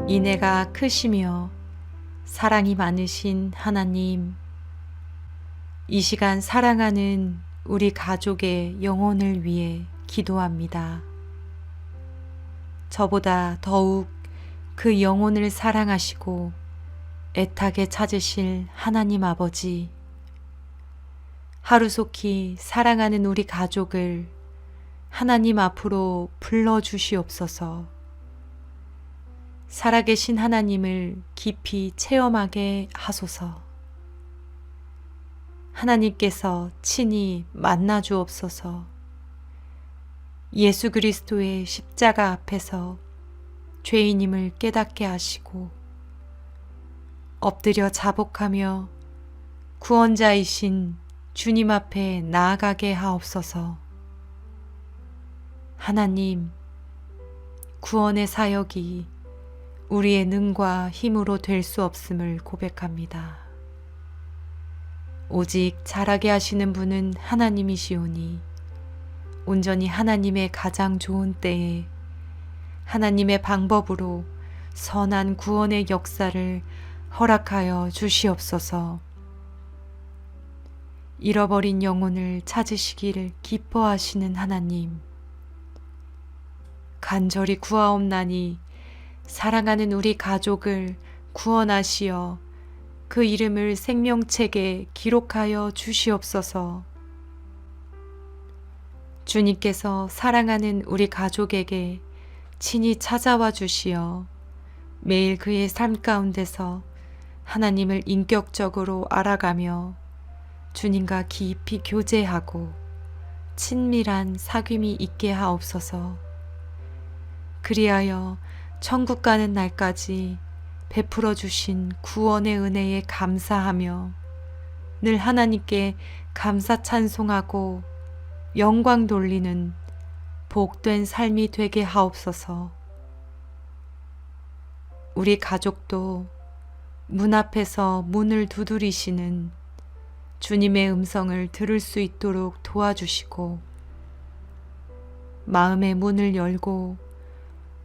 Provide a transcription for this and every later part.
인애가 크시며 사랑이 많으신 하나님, 이 시간 사랑하는 우리 가족의 영혼을 위해 기도합니다. 저보다 더욱 그 영혼을 사랑하시고 애타게 찾으실 하나님 아버지, 하루속히 사랑하는 우리 가족을 하나님 앞으로 불러주시옵소서. 살아계신 하나님을 깊이 체험하게 하소서. 하나님께서 친히 만나 주옵소서. 예수 그리스도의 십자가 앞에서 죄인임을 깨닫게 하시고 엎드려 자복하며 구원자이신 주님 앞에 나아가게 하옵소서. 하나님, 구원의 사역이 우리의 능과 힘으로 될 수 없음을 고백합니다. 오직 잘하게 하시는 분은 하나님이시오니 온전히 하나님의 가장 좋은 때에 하나님의 방법으로 선한 구원의 역사를 허락하여 주시옵소서. 잃어버린 영혼을 찾으시기를 기뻐하시는 하나님, 간절히 구하옵나니 사랑하는 우리 가족을 구원하시어 그 이름을 생명책에 기록하여 주시옵소서. 주님께서 사랑하는 우리 가족에게 친히 찾아와 주시어 매일 그의 삶 가운데서 하나님을 인격적으로 알아가며 주님과 깊이 교제하고 친밀한 사귐이 있게 하옵소서. 그리하여 천국 가는 날까지 베풀어 주신 구원의 은혜에 감사하며 늘 하나님께 감사 찬송하고 영광 돌리는 복된 삶이 되게 하옵소서. 우리 가족도 문 앞에서 문을 두드리시는 주님의 음성을 들을 수 있도록 도와주시고 마음의 문을 열고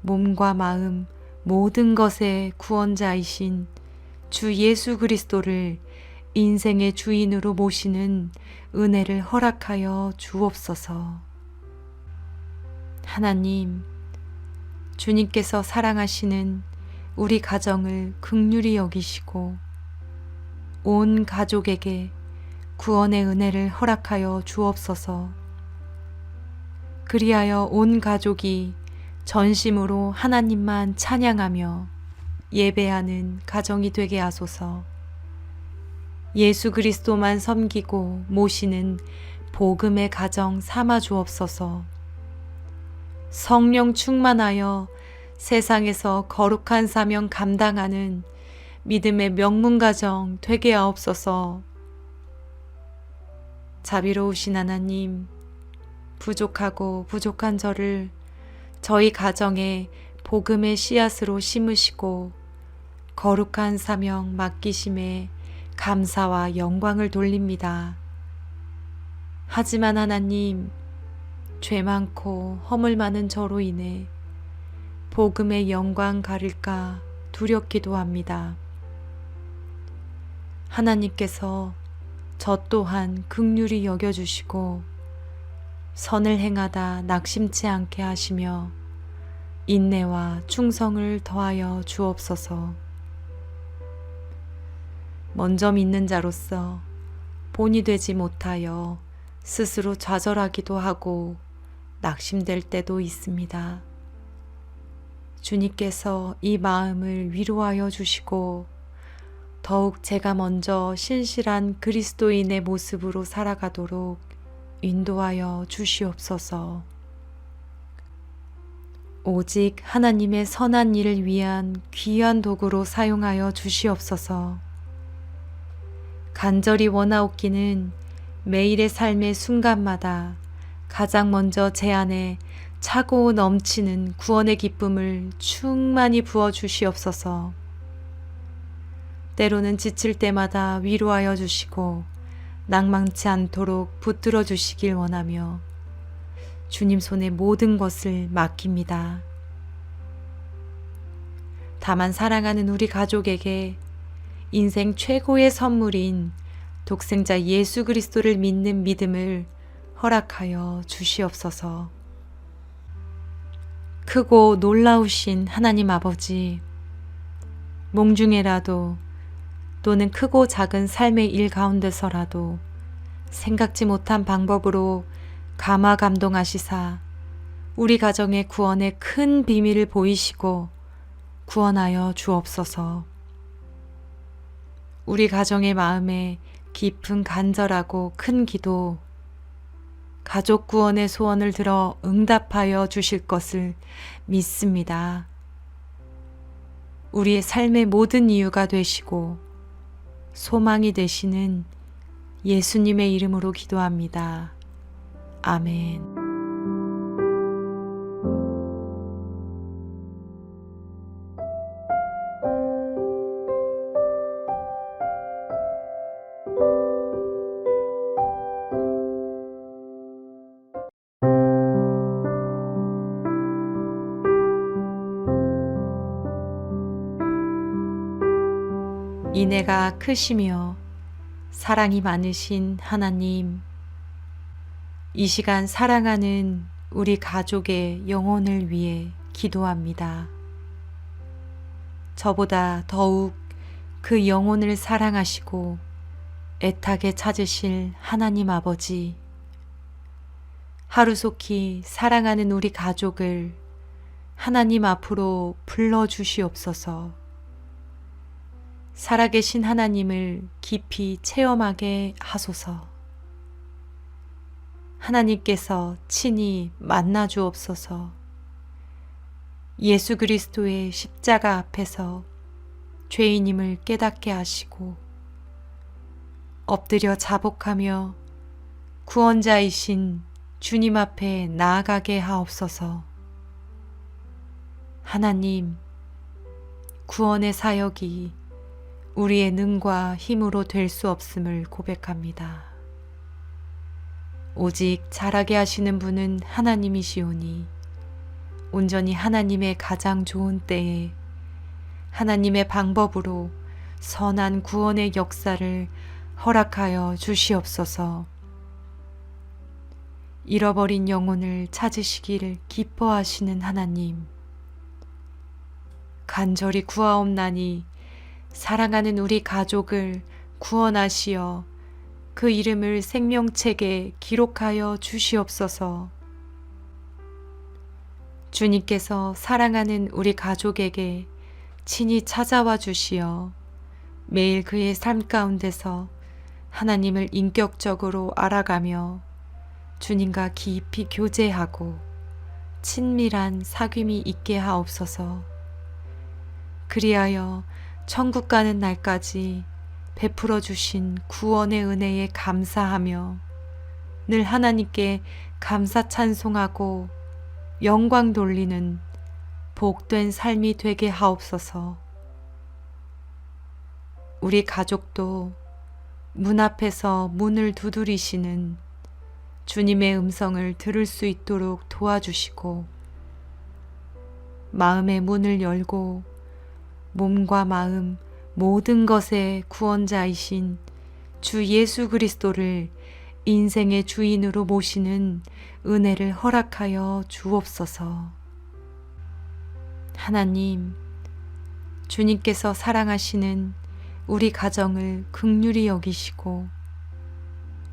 몸과 마음 모든 것의 구원자이신 주 예수 그리스도를 인생의 주인으로 모시는 은혜를 허락하여 주옵소서. 하나님, 주님께서 사랑하시는 우리 가정을 긍휼히 여기시고 온 가족에게 구원의 은혜를 허락하여 주옵소서. 그리하여 온 가족이 전심으로 하나님만 찬양하며 예배하는 가정이 되게 하소서. 예수 그리스도만 섬기고 모시는 복음의 가정 삼아 주옵소서. 성령 충만하여 세상에서 거룩한 사명 감당하는 믿음의 명문 가정 되게 하옵소서. 자비로우신 하나님, 부족하고 부족한 저를 저희 가정에 복음의 씨앗으로 심으시고 거룩한 사명 맡기심에 감사와 영광을 돌립니다. 하지만 하나님, 죄 많고 허물 많은 저로 인해 복음의 영광 가릴까 두렵기도 합니다. 하나님께서 저 또한 긍휼히 여겨주시고 선을 행하다 낙심치 않게 하시며 인내와 충성을 더하여 주옵소서. 먼저 믿는 자로서 본이 되지 못하여 스스로 좌절하기도 하고 낙심될 때도 있습니다. 주님께서 이 마음을 위로하여 주시고 더욱 제가 먼저 신실한 그리스도인의 모습으로 살아가도록 인도하여 주시옵소서. 오직 하나님의 선한 일을 위한 귀한 도구로 사용하여 주시옵소서. 간절히 원하옵기는 매일의 삶의 순간마다 가장 먼저 제 안에 차고 넘치는 구원의 기쁨을 충만히 부어주시옵소서. 때로는 지칠 때마다 위로하여 주시고 낭망치 않도록 붙들어 주시길 원하며 주님 손에 모든 것을 맡깁니다. 다만 사랑하는 우리 가족에게 인생 최고의 선물인 독생자 예수 그리스도를 믿는 믿음을 허락하여 주시옵소서. 크고 놀라우신 하나님 아버지, 몽 중에라도 또는 크고 작은 삶의 일 가운데서라도 생각지 못한 방법으로 감화 감동하시사 우리 가정의 구원의 큰 비밀을 보이시고 구원하여 주옵소서. 우리 가정의 마음에 깊은 간절하고 큰 기도, 가족 구원의 소원을 들어 응답하여 주실 것을 믿습니다. 우리의 삶의 모든 이유가 되시고 소망이 되시는 예수님의 이름으로 기도합니다. 아멘. 인애가 크시며 사랑이 많으신 하나님, 이 시간 사랑하는 우리 가족의 영혼을 위해 기도합니다. 저보다 더욱 그 영혼을 사랑하시고 애타게 찾으실 하나님 아버지, 하루속히 사랑하는 우리 가족을 하나님 앞으로 불러주시옵소서. 살아계신 하나님을 깊이 체험하게 하소서. 하나님께서 친히 만나 주옵소서. 예수 그리스도의 십자가 앞에서 죄인임을 깨닫게 하시고 엎드려 자복하며 구원자이신 주님 앞에 나아가게 하옵소서. 하나님, 구원의 사역이 우리의 능과 힘으로 될 수 없음을 고백합니다. 오직 잘하게 하시는 분은 하나님이시오니 온전히 하나님의 가장 좋은 때에 하나님의 방법으로 선한 구원의 역사를 허락하여 주시옵소서. 잃어버린 영혼을 찾으시기를 기뻐하시는 하나님, 간절히 구하옵나니 사랑하는 우리 가족을 구원하시어 그 이름을 생명책에 기록하여 주시옵소서. 주님께서 사랑하는 우리 가족에게 친히 찾아와 주시어 매일 그의 삶 가운데서 하나님을 인격적으로 알아가며 주님과 깊이 교제하고 친밀한 사귐이 있게 하옵소서. 그리하여 천국 가는 날까지 베풀어 주신 구원의 은혜에 감사하며 늘 하나님께 감사 찬송하고 영광 돌리는 복된 삶이 되게 하옵소서. 우리 가족도 문 앞에서 문을 두드리시는 주님의 음성을 들을 수 있도록 도와주시고 마음의 문을 열고 몸과 마음 모든 것의 구원자이신 주 예수 그리스도를 인생의 주인으로 모시는 은혜를 허락하여 주옵소서. 하나님, 주님께서 사랑하시는 우리 가정을 긍휼히 여기시고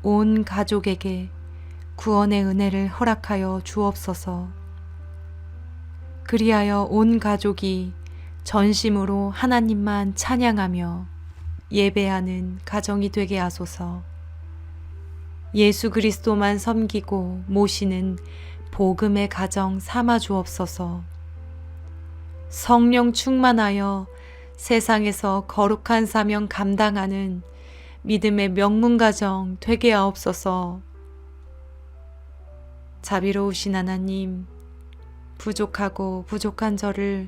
온 가족에게 구원의 은혜를 허락하여 주옵소서. 그리하여 온 가족이 전심으로 하나님만 찬양하며 예배하는 가정이 되게 하소서. 예수 그리스도만 섬기고 모시는 복음의 가정 삼아 주옵소서. 성령 충만하여 세상에서 거룩한 사명 감당하는 믿음의 명문 가정 되게 하옵소서. 자비로우신 하나님, 부족하고 부족한 저를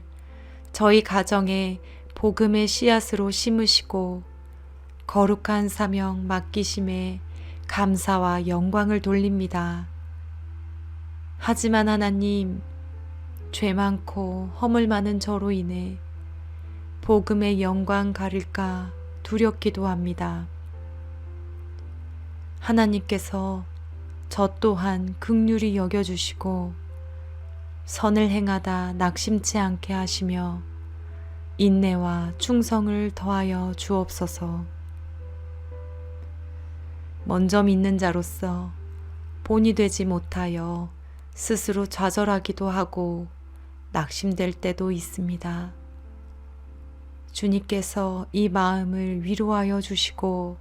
저희 가정에 복음의 씨앗으로 심으시고 거룩한 사명 맡기심에 감사와 영광을 돌립니다. 하지만 하나님, 죄 많고 허물 많은 저로 인해 복음의 영광 가릴까 두렵기도 합니다. 하나님께서 저 또한 긍휼히 여겨주시고 선을 행하다 낙심치 않게 하시며 인내와 충성을 더하여 주옵소서. 먼저 믿는 자로서 본이 되지 못하여 스스로 좌절하기도 하고 낙심될 때도 있습니다. 주님께서 이 마음을 위로하여 주시고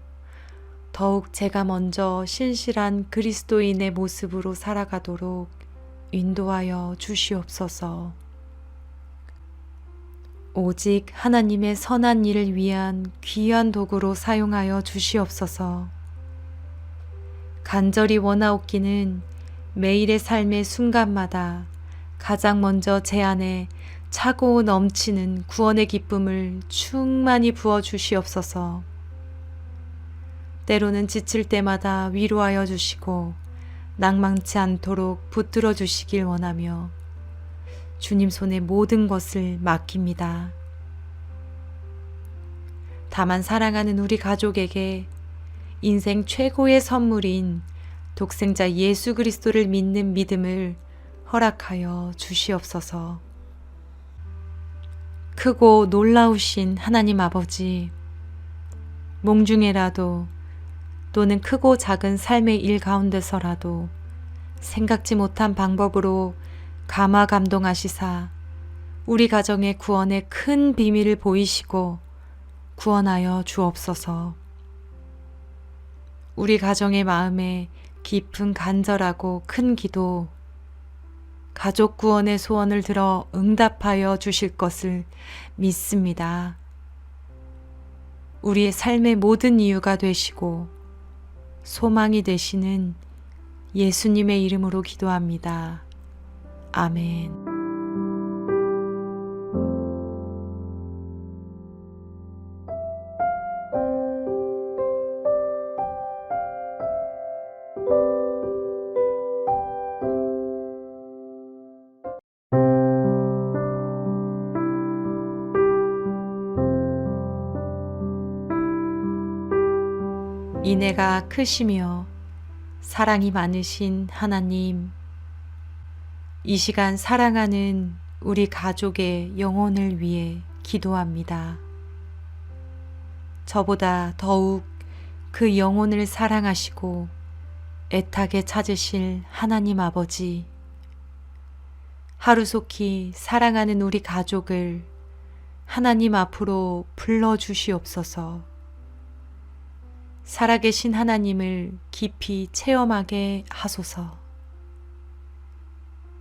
더욱 제가 먼저 신실한 그리스도인의 모습으로 살아가도록 인도하여 주시옵소서. 오직 하나님의 선한 일을 위한 귀한 도구로 사용하여 주시옵소서. 간절히 원하옵기는 매일의 삶의 순간마다 가장 먼저 제 안에 차고 넘치는 구원의 기쁨을 충만히 부어 주시옵소서. 때로는 지칠 때마다 위로하여 주시고 낭망치 않도록 붙들어 주시길 원하며 주님 손에 모든 것을 맡깁니다. 다만 사랑하는 우리 가족에게 인생 최고의 선물인 독생자 예수 그리스도를 믿는 믿음을 허락하여 주시옵소서. 크고 놀라우신 하나님 아버지, 몽중에라도 또는 크고 작은 삶의 일 가운데서라도 생각지 못한 방법으로 감화 감동하시사 우리 가정의 구원의 큰 비밀을 보이시고 구원하여 주옵소서. 우리 가정의 마음에 깊은 간절하고 큰 기도, 가족 구원의 소원을 들어 응답하여 주실 것을 믿습니다. 우리의 삶의 모든 이유가 되시고 소망이 되시는 예수님의 이름으로 기도합니다. 아멘. 인애가 크시며 사랑이 많으신 하나님, 이 시간 사랑하는 우리 가족의 영혼을 위해 기도합니다. 저보다 더욱 그 영혼을 사랑하시고 애타게 찾으실 하나님 아버지, 하루속히 사랑하는 우리 가족을 하나님 앞으로 불러주시옵소서. 살아계신 하나님을 깊이 체험하게 하소서.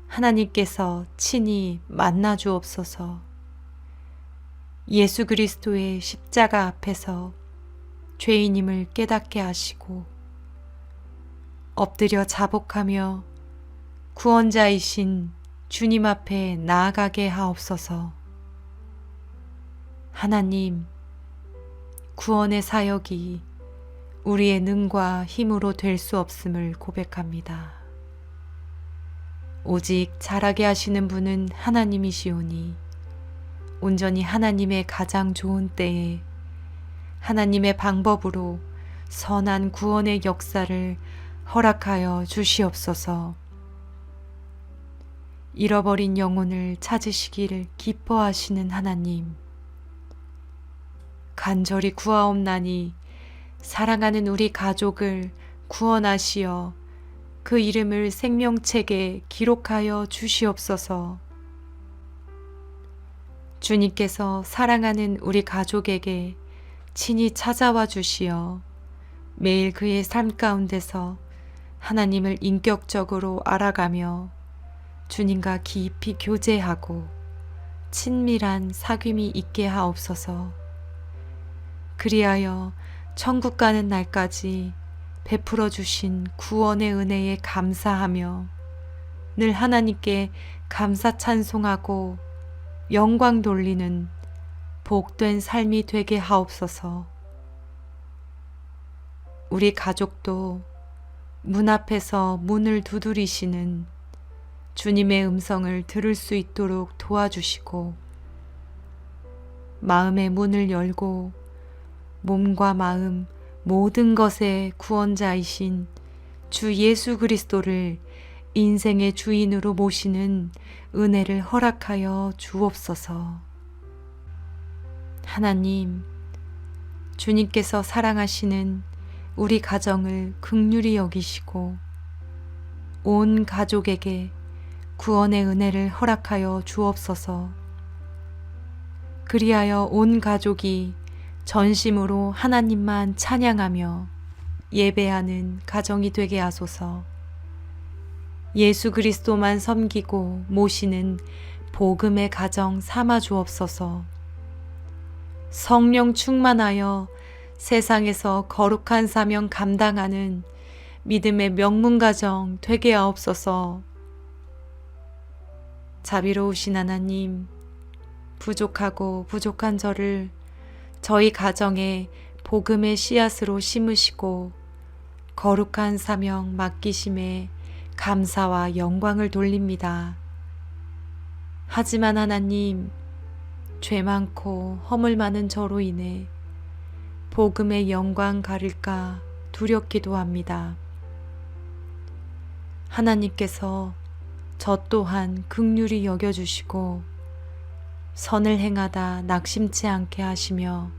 하나님께서 친히 만나 주옵소서. 예수 그리스도의 십자가 앞에서 죄인임을 깨닫게 하시고 엎드려 자복하며 구원자이신 주님 앞에 나아가게 하옵소서. 하나님, 구원의 사역이 우리의 능과 힘으로 될 수 없음을 고백합니다. 오직 잘하게 하시는 분은 하나님이시오니 온전히 하나님의 가장 좋은 때에 하나님의 방법으로 선한 구원의 역사를 허락하여 주시옵소서. 잃어버린 영혼을 찾으시기를 기뻐하시는 하나님, 간절히 구하옵나니 사랑하는 우리 가족을 구원하시어 그 이름을 생명책에 기록하여 주시옵소서. 주님께서 사랑하는 우리 가족에게 친히 찾아와 주시어 매일 그의 삶 가운데서 하나님을 인격적으로 알아가며 주님과 깊이 교제하고 친밀한 사귐이 있게 하옵소서. 그리하여 천국 가는 날까지 베풀어 주신 구원의 은혜에 감사하며 늘 하나님께 감사 찬송하고 영광 돌리는 복된 삶이 되게 하옵소서. 우리 가족도 문 앞에서 문을 두드리시는 주님의 음성을 들을 수 있도록 도와주시고 마음의 문을 열고 몸과 마음 모든 것의 구원자이신 주 예수 그리스도를 인생의 주인으로 모시는 은혜를 허락하여 주옵소서. 하나님, 주님께서 사랑하시는 우리 가정을 긍휼히 여기시고 온 가족에게 구원의 은혜를 허락하여 주옵소서. 그리하여 온 가족이 전심으로 하나님만 찬양하며 예배하는 가정이 되게 하소서. 예수 그리스도만 섬기고 모시는 복음의 가정 삼아 주옵소서. 성령 충만하여 세상에서 거룩한 사명 감당하는 믿음의 명문 가정 되게 하옵소서. 자비로우신 하나님, 부족하고 부족한 저를 저희 가정에 복음의 씨앗으로 심으시고 거룩한 사명 맡기심에 감사와 영광을 돌립니다. 하지만 하나님, 죄 많고 허물 많은 저로 인해 복음의 영광 가릴까 두렵기도 합니다. 하나님께서 저 또한 긍휼히 여겨주시고 선을 행하다 낙심치 않게 하시며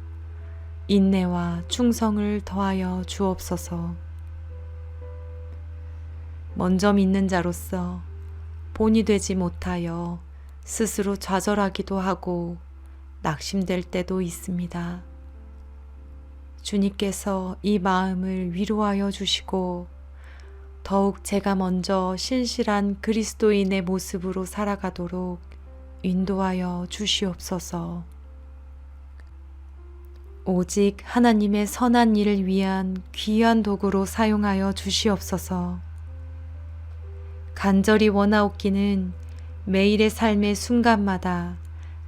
인내와 충성을 더하여 주옵소서. 먼저 믿는 자로서 본이 되지 못하여 스스로 좌절하기도 하고 낙심될 때도 있습니다. 주님께서 이 마음을 위로하여 주시고 더욱 제가 먼저 신실한 그리스도인의 모습으로 살아가도록 인도하여 주시옵소서. 오직 하나님의 선한 일을 위한 귀한 도구로 사용하여 주시옵소서. 간절히 원하옵기는 매일의 삶의 순간마다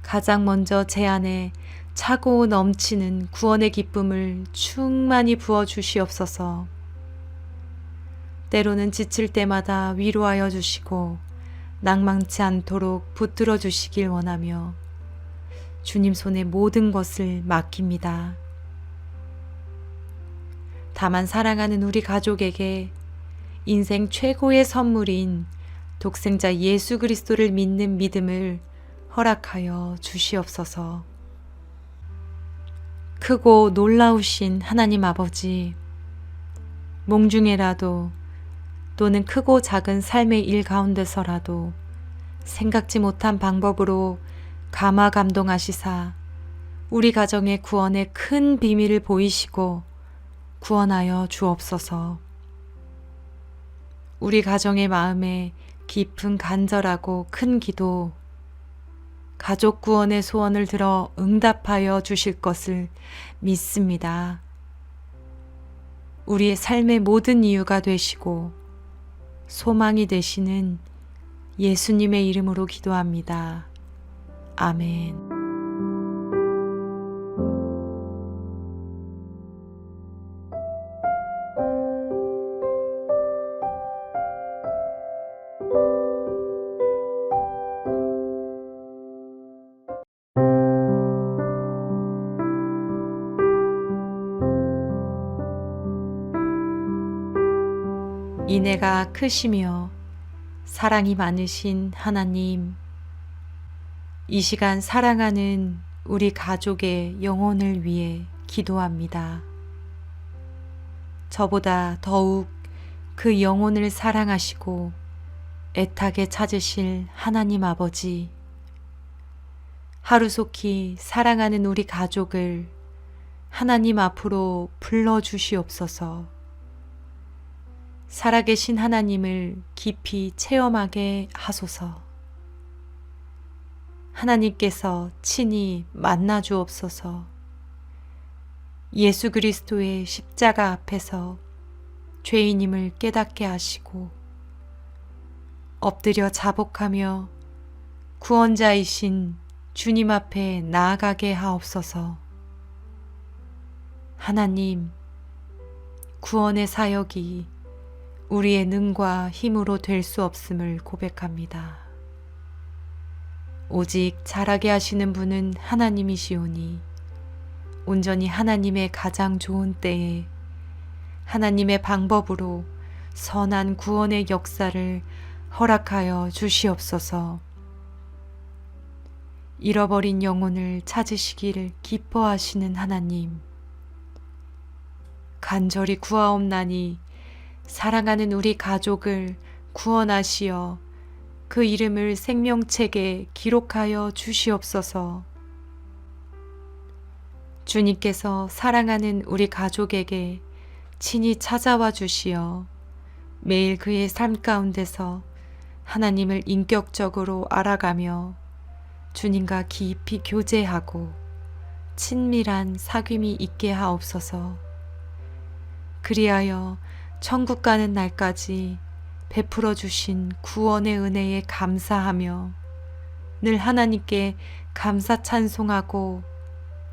가장 먼저 제 안에 차고 넘치는 구원의 기쁨을 충만히 부어 주시옵소서. 때로는 지칠 때마다 위로하여 주시고 낭망치 않도록 붙들어 주시길 원하며 주님 손에 모든 것을 맡깁니다. 다만 사랑하는 우리 가족에게 인생 최고의 선물인 독생자 예수 그리스도를 믿는 믿음을 허락하여 주시옵소서. 크고 놀라우신 하나님 아버지, 몽중에라도 또는 크고 작은 삶의 일 가운데서라도 생각지 못한 방법으로 감화 감동하시사 우리 가정의 구원의 큰 비밀을 보이시고 구원하여 주옵소서. 우리 가정의 마음에 깊은 간절하고 큰 기도, 가족 구원의 소원을 들어 응답하여 주실 것을 믿습니다. 우리의 삶의 모든 이유가 되시고 소망이 되시는 예수님의 이름으로 기도합니다. 아멘. 인애가 크시며 사랑이 많으신 하나님, 이 시간 사랑하는 우리 가족의 영혼을 위해 기도합니다. 저보다 더욱 그 영혼을 사랑하시고 애타게 찾으실 하나님 아버지, 하루속히 사랑하는 우리 가족을 하나님 앞으로 불러주시옵소서. 살아계신 하나님을 깊이 체험하게 하소서. 하나님께서 친히 만나 주옵소서. 예수 그리스도의 십자가 앞에서 죄인임을 깨닫게 하시고 엎드려 자복하며 구원자이신 주님 앞에 나아가게 하옵소서. 하나님, 구원의 사역이 우리의 능과 힘으로 될 수 없음을 고백합니다. 오직 자라게 하시는 분은 하나님이시오니 온전히 하나님의 가장 좋은 때에 하나님의 방법으로 선한 구원의 역사를 허락하여 주시옵소서. 잃어버린 영혼을 찾으시기를 기뻐하시는 하나님, 간절히 구하옵나니 사랑하는 우리 가족을 구원하시어 그 이름을 생명책에 기록하여 주시옵소서. 주님께서 사랑하는 우리 가족에게 친히 찾아와 주시어 매일 그의 삶 가운데서 하나님을 인격적으로 알아가며 주님과 깊이 교제하고 친밀한 사귐이 있게 하옵소서. 그리하여 천국 가는 날까지 베풀어 주신 구원의 은혜에 감사하며 늘 하나님께 감사 찬송하고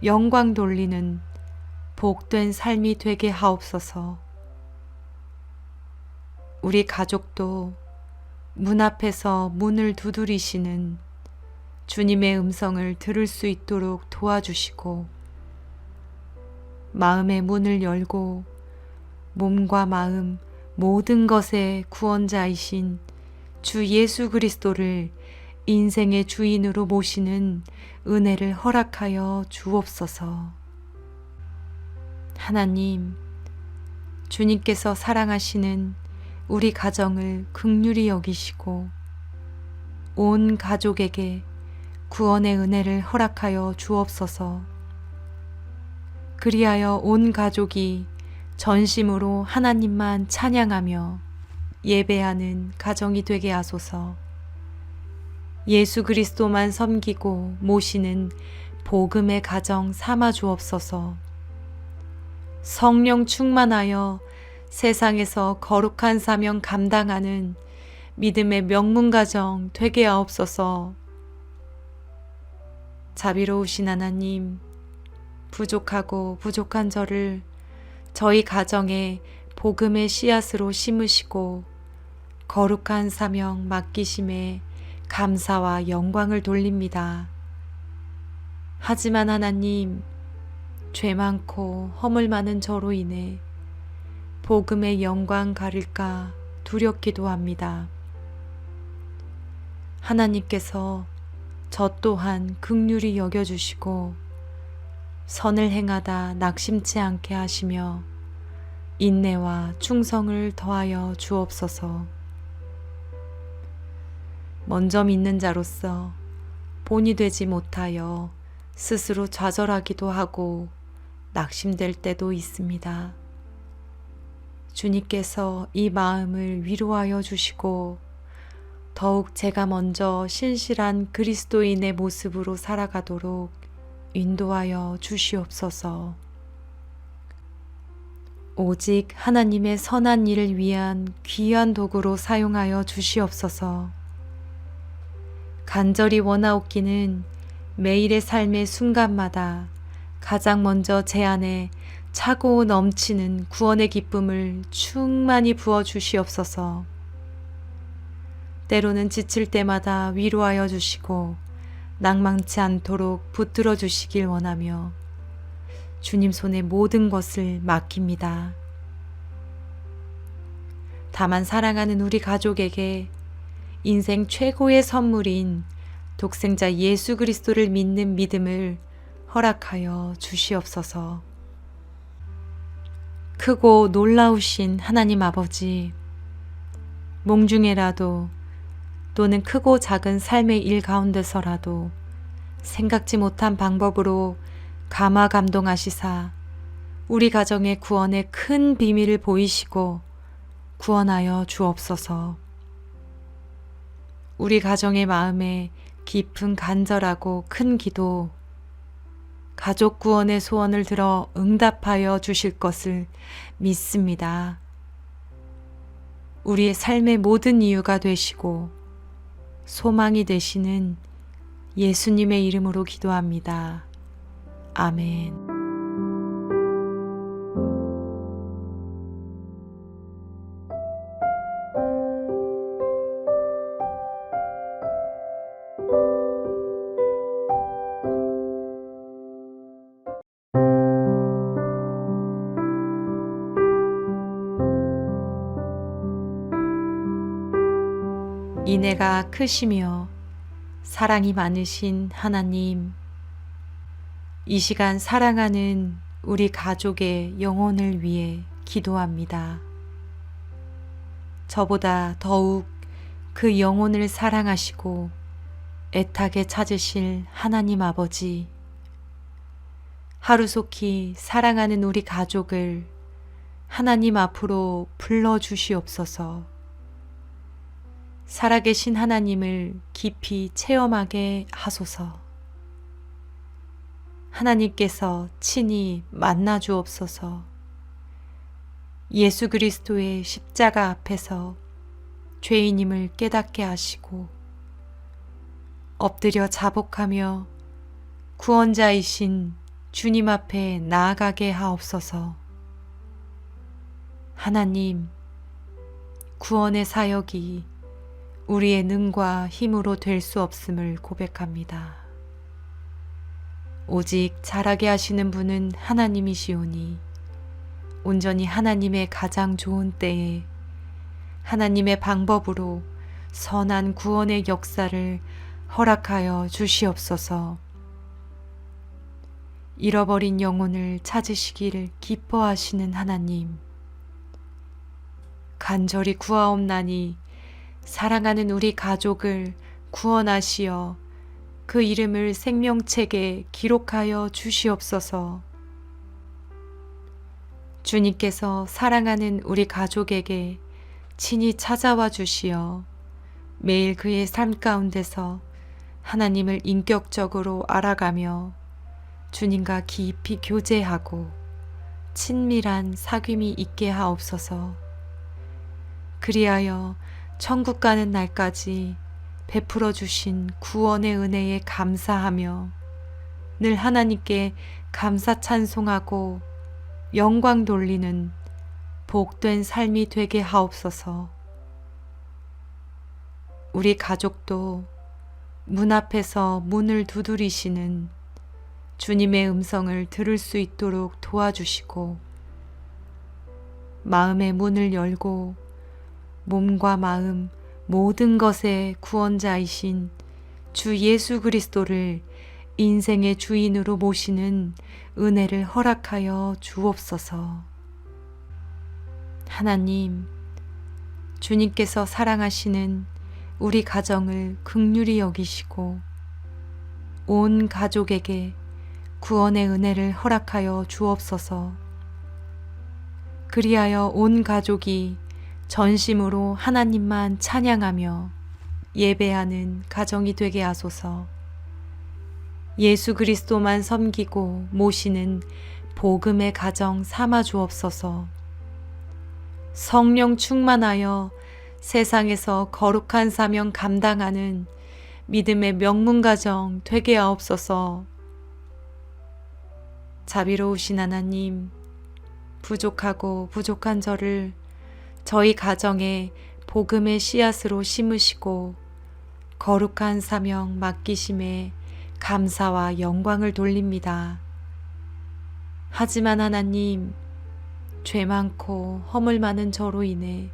영광 돌리는 복된 삶이 되게 하옵소서. 우리 가족도 문 앞에서 문을 두드리시는 주님의 음성을 들을 수 있도록 도와주시고 마음의 문을 열고 몸과 마음 모든 것의 구원자이신 주 예수 그리스도를 인생의 주인으로 모시는 은혜를 허락하여 주옵소서. 하나님, 주님께서 사랑하시는 우리 가정을 긍휼히 여기시고 온 가족에게 구원의 은혜를 허락하여 주옵소서. 그리하여 온 가족이 전심으로 하나님만 찬양하며 예배하는 가정이 되게 하소서. 예수 그리스도만 섬기고 모시는 복음의 가정 삼아 주옵소서. 성령 충만하여 세상에서 거룩한 사명 감당하는 믿음의 명문 가정 되게 하옵소서. 자비로우신 하나님, 부족하고 부족한 저를 저희 가정에 복음의 씨앗으로 심으시고 거룩한 사명 맡기심에 감사와 영광을 돌립니다. 하지만 하나님, 죄 많고 허물 많은 저로 인해 복음의 영광 가릴까 두렵기도 합니다. 하나님께서 저 또한 긍휼히 여겨주시고 선을 행하다 낙심치 않게 하시며 인내와 충성을 더하여 주옵소서. 먼저 믿는 자로서 본이 되지 못하여 스스로 좌절하기도 하고 낙심될 때도 있습니다. 주님께서 이 마음을 위로하여 주시고 더욱 제가 먼저 신실한 그리스도인의 모습으로 살아가도록 인도하여 주시옵소서. 오직 하나님의 선한 일을 위한 귀한 도구로 사용하여 주시옵소서. 간절히 원하옵기는 매일의 삶의 순간마다 가장 먼저 제 안에 차고 넘치는 구원의 기쁨을 충만히 부어 주시옵소서. 때로는 지칠 때마다 위로하여 주시고 낭망치 않도록 붙들어 주시길 원하며 주님 손에 모든 것을 맡깁니다. 다만 사랑하는 우리 가족에게 인생 최고의 선물인 독생자 예수 그리스도를 믿는 믿음을 허락하여 주시옵소서. 크고 놀라우신 하나님 아버지, 몽중에라도 또는 크고 작은 삶의 일 가운데서라도 생각지 못한 방법으로 감화 감동하시사 우리 가정의 구원의 큰 비밀을 보이시고 구원하여 주옵소서. 우리 가정의 마음에 깊은 간절하고 큰 기도, 가족 구원의 소원을 들어 응답하여 주실 것을 믿습니다. 우리의 삶의 모든 이유가 되시고 소망이 되시는 예수님의 이름으로 기도합니다. 아멘. 인애가 크시며 사랑이 많으신 하나님, 이 시간 사랑하는 우리 가족의 영혼을 위해 기도합니다. 저보다 더욱 그 영혼을 사랑하시고 애타게 찾으실 하나님 아버지, 하루속히 사랑하는 우리 가족을 하나님 앞으로 불러주시옵소서. 살아계신 하나님을 깊이 체험하게 하소서. 하나님께서 친히 만나 주옵소서. 예수 그리스도의 십자가 앞에서 죄인임을 깨닫게 하시고 엎드려 자복하며 구원자이신 주님 앞에 나아가게 하옵소서. 하나님, 구원의 사역이 우리의 능과 힘으로 될 수 없음을 고백합니다. 오직 잘하게 하시는 분은 하나님이시오니 온전히 하나님의 가장 좋은 때에 하나님의 방법으로 선한 구원의 역사를 허락하여 주시옵소서. 잃어버린 영혼을 찾으시기를 기뻐하시는 하나님, 간절히 구하옵나니 사랑하는 우리 가족을 구원하시어 그 이름을 생명책에 기록하여 주시옵소서. 주님께서 사랑하는 우리 가족에게 친히 찾아와 주시어 매일 그의 삶 가운데서 하나님을 인격적으로 알아가며 주님과 깊이 교제하고 친밀한 사귐이 있게 하옵소서. 그리하여 천국 가는 날까지 베풀어 주신 구원의 은혜에 감사하며 늘 하나님께 감사 찬송하고 영광 돌리는 복된 삶이 되게 하옵소서. 우리 가족도 문 앞에서 문을 두드리시는 주님의 음성을 들을 수 있도록 도와주시고 마음의 문을 열고 몸과 마음 모든 것의 구원자이신 주 예수 그리스도를 인생의 주인으로 모시는 은혜를 허락하여 주옵소서. 하나님, 주님께서 사랑하시는 우리 가정을 긍휼히 여기시고 온 가족에게 구원의 은혜를 허락하여 주옵소서. 그리하여 온 가족이 전심으로 하나님만 찬양하며 예배하는 가정이 되게 하소서. 예수 그리스도만 섬기고 모시는 복음의 가정 삼아 주옵소서. 성령 충만하여 세상에서 거룩한 사명 감당하는 믿음의 명문 가정 되게 하옵소서. 자비로우신 하나님, 부족하고 부족한 저를 저희 가정에 복음의 씨앗으로 심으시고 거룩한 사명 맡기심에 감사와 영광을 돌립니다. 하지만 하나님, 죄 많고 허물 많은 저로 인해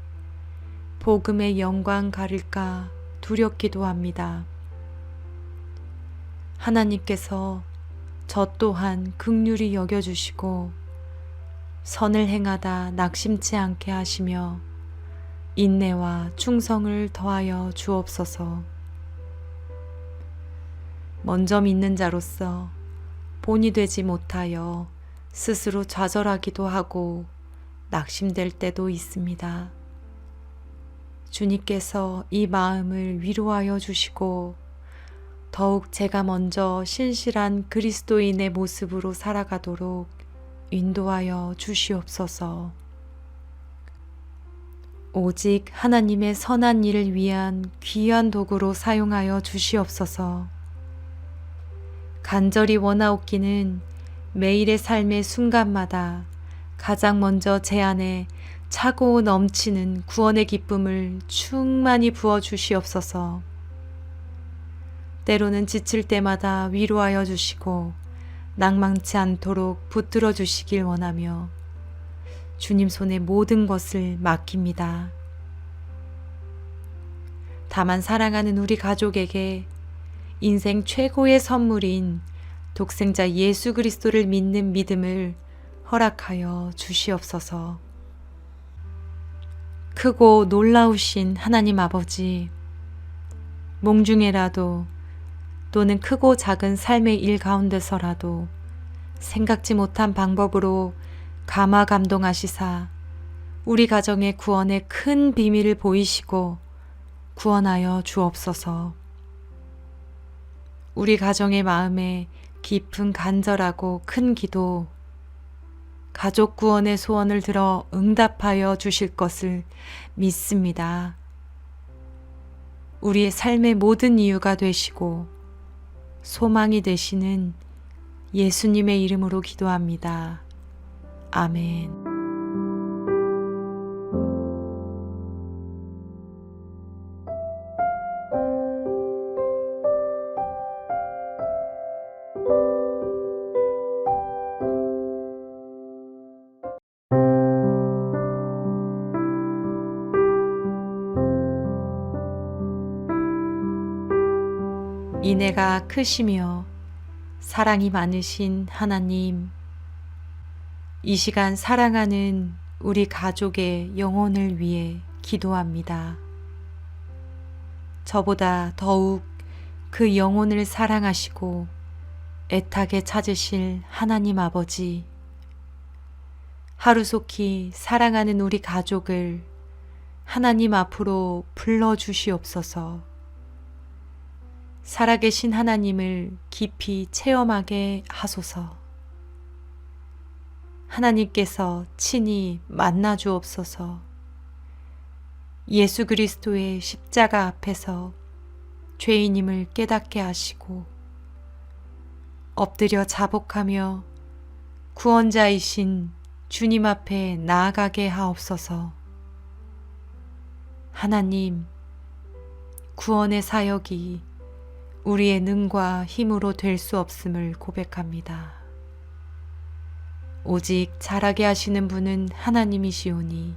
복음의 영광 가릴까 두렵기도 합니다. 하나님께서 저 또한 긍휼히 여겨주시고 선을 행하다 낙심치 않게 하시며 인내와 충성을 더하여 주옵소서. 먼저 믿는 자로서 본이 되지 못하여 스스로 좌절하기도 하고 낙심될 때도 있습니다. 주님께서 이 마음을 위로하여 주시고 더욱 제가 먼저 신실한 그리스도인의 모습으로 살아가도록 인도하여 주시옵소서. 오직 하나님의 선한 일을 위한 귀한 도구로 사용하여 주시옵소서. 간절히 원하옵기는 매일의 삶의 순간마다 가장 먼저 제 안에 차고 넘치는 구원의 기쁨을 충만히 부어 주시옵소서. 때로는 지칠 때마다 위로하여 주시고 낭망치 않도록 붙들어 주시길 원하며 주님 손에 모든 것을 맡깁니다. 다만 사랑하는 우리 가족에게 인생 최고의 선물인 독생자 예수 그리스도를 믿는 믿음을 허락하여 주시옵소서. 크고 놀라우신 하나님 아버지, 몽중에라도 또는 크고 작은 삶의 일 가운데서라도 생각지 못한 방법으로 감화 감동하시사 우리 가정의 구원의 큰 비밀을 보이시고 구원하여 주옵소서. 우리 가정의 마음에 깊은 간절하고 큰 기도, 가족 구원의 소원을 들어 응답하여 주실 것을 믿습니다. 우리의 삶의 모든 이유가 되시고 소망이 되시는 예수님의 이름으로 기도합니다. 아멘. 인애가 크시며 사랑이 많으신 하나님, 이 시간 사랑하는 우리 가족의 영혼을 위해 기도합니다. 저보다 더욱 그 영혼을 사랑하시고 애타게 찾으실 하나님 아버지, 하루속히 사랑하는 우리 가족을 하나님 앞으로 불러주시옵소서. 살아계신 하나님을 깊이 체험하게 하소서. 하나님께서 친히 만나 주옵소서. 예수 그리스도의 십자가 앞에서 죄인임을 깨닫게 하시고 엎드려 자복하며 구원자이신 주님 앞에 나아가게 하옵소서. 하나님, 구원의 사역이 우리의 능과 힘으로 될 수 없음을 고백합니다. 오직 잘하게 하시는 분은 하나님이시오니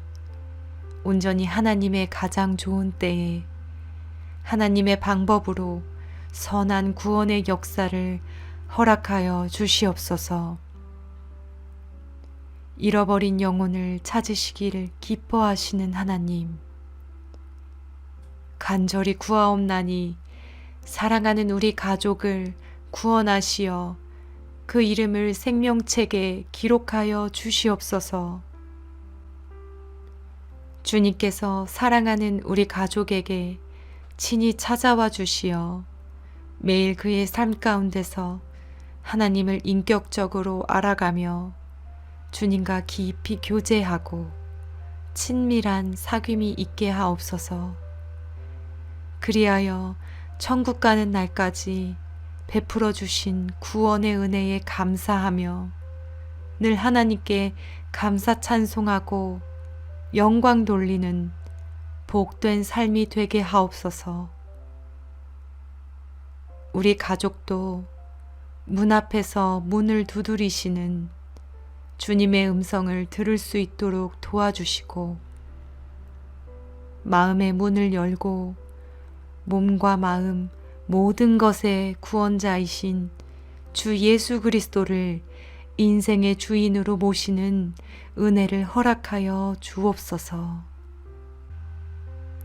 온전히 하나님의 가장 좋은 때에 하나님의 방법으로 선한 구원의 역사를 허락하여 주시옵소서. 잃어버린 영혼을 찾으시기를 기뻐하시는 하나님, 간절히 구하옵나니 사랑하는 우리 가족을 구원하시어 그 이름을 생명책에 기록하여 주시옵소서. 주님께서 사랑하는 우리 가족에게 친히 찾아와 주시어 매일 그의 삶 가운데서 하나님을 인격적으로 알아가며 주님과 깊이 교제하고 친밀한 사귐이 있게 하옵소서. 그리하여 천국 가는 날까지 베풀어 주신 구원의 은혜에 감사하며 늘 하나님께 감사 찬송하고 영광 돌리는 복된 삶이 되게 하옵소서. 우리 가족도 문 앞에서 문을 두드리시는 주님의 음성을 들을 수 있도록 도와주시고 마음의 문을 열고 몸과 마음 모든 것의 구원자이신 주 예수 그리스도를 인생의 주인으로 모시는 은혜를 허락하여 주옵소서.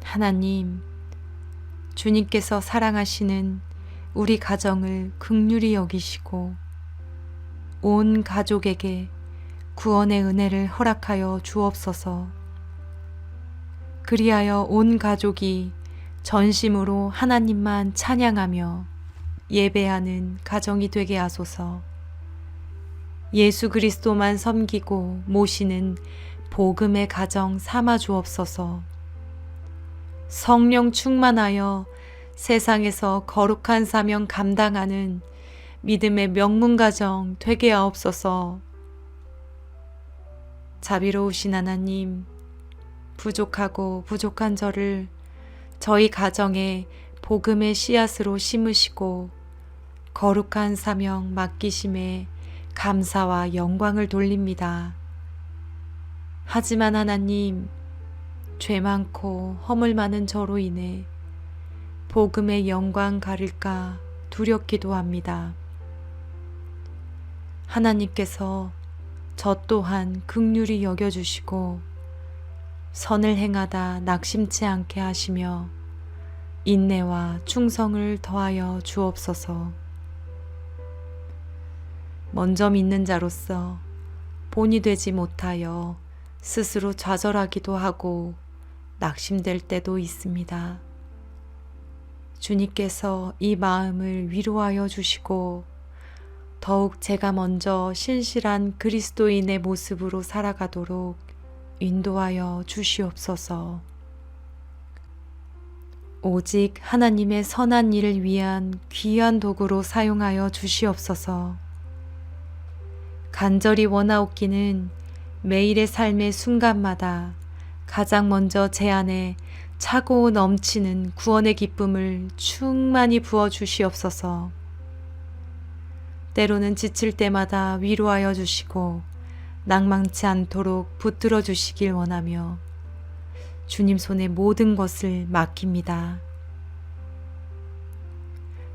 하나님, 주님께서 사랑하시는 우리 가정을 긍휼히 여기시고 온 가족에게 구원의 은혜를 허락하여 주옵소서. 그리하여 온 가족이 전심으로 하나님만 찬양하며 예배하는 가정이 되게 하소서. 예수 그리스도만 섬기고 모시는 복음의 가정 삼아 주옵소서. 성령 충만하여 세상에서 거룩한 사명 감당하는 믿음의 명문 가정 되게 하옵소서. 자비로우신 하나님, 부족하고 부족한 저를 저희 가정에 복음의 씨앗으로 심으시고 거룩한 사명 맡기심에 감사와 영광을 돌립니다. 하지만 하나님, 죄 많고 허물 많은 저로 인해 복음의 영광 가릴까 두렵기도 합니다. 하나님께서 저 또한 긍휼히 여겨주시고 선을 행하다 낙심치 않게 하시며 인내와 충성을 더하여 주옵소서. 먼저 믿는 자로서 본이 되지 못하여 스스로 좌절하기도 하고 낙심될 때도 있습니다. 주님께서 이 마음을 위로하여 주시고 더욱 제가 먼저 신실한 그리스도인의 모습으로 살아가도록 인도하여 주시옵소서. 오직 하나님의 선한 일을 위한 귀한 도구로 사용하여 주시옵소서. 간절히 원하옵기는 매일의 삶의 순간마다 가장 먼저 제 안에 차고 넘치는 구원의 기쁨을 충만히 부어 주시옵소서. 때로는 지칠 때마다 위로하여 주시고 낭망치 않도록 붙들어 주시길 원하며 주님 손에 모든 것을 맡깁니다.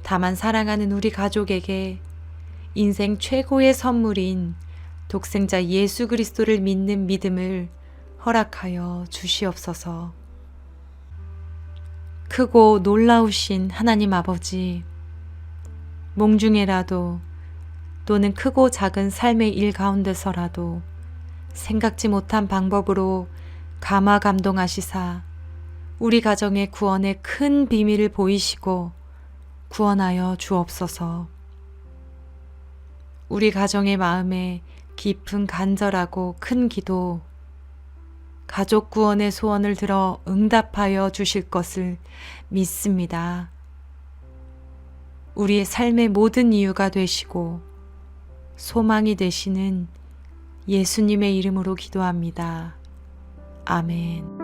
다만 사랑하는 우리 가족에게 인생 최고의 선물인 독생자 예수 그리스도를 믿는 믿음을 허락하여 주시옵소서. 크고 놀라우신 하나님 아버지, 몽중에라도 또는 크고 작은 삶의 일 가운데서라도 생각지 못한 방법으로 감화 감동하시사 우리 가정의 구원의 큰 비밀을 보이시고 구원하여 주옵소서. 우리 가정의 마음에 깊은 간절하고 큰 기도, 가족 구원의 소원을 들어 응답하여 주실 것을 믿습니다. 우리의 삶의 모든 이유가 되시고 소망이 되시는 예수님의 이름으로 기도합니다. 아멘.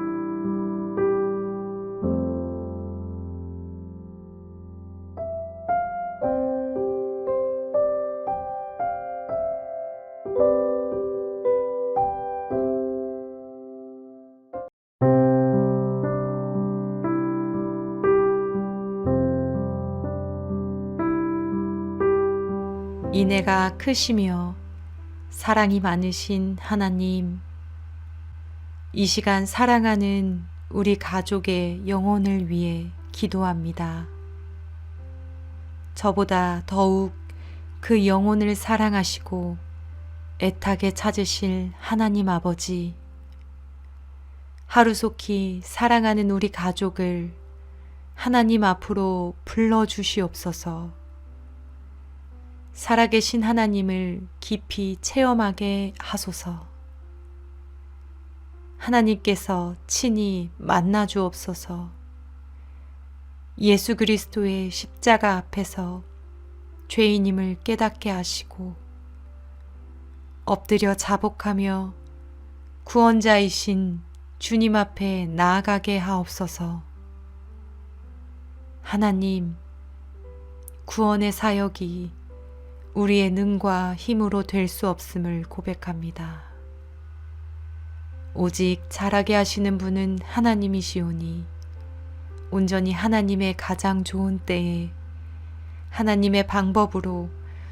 인애가 크시며 사랑이 많으신 하나님, 이 시간 사랑하는 우리 가족의 영혼을 위해 기도합니다. 저보다 더욱 그 영혼을 사랑하시고 애타게 찾으실 하나님 아버지, 하루속히 사랑하는 우리 가족을 하나님 앞으로 불러주시옵소서. 살아계신 하나님을 깊이 체험하게 하소서. 하나님께서 친히 만나 주옵소서. 예수 그리스도의 십자가 앞에서 죄인임을 깨닫게 하시고 엎드려 자복하며 구원자이신 주님 앞에 나아가게 하옵소서. 하나님, 구원의 사역이 우리의 능과 힘으로 될 수 없음을 고백합니다. 오직 잘하게 하시는 분은 하나님이시오니 온전히 하나님의 가장 좋은 때에 하나님의 방법으로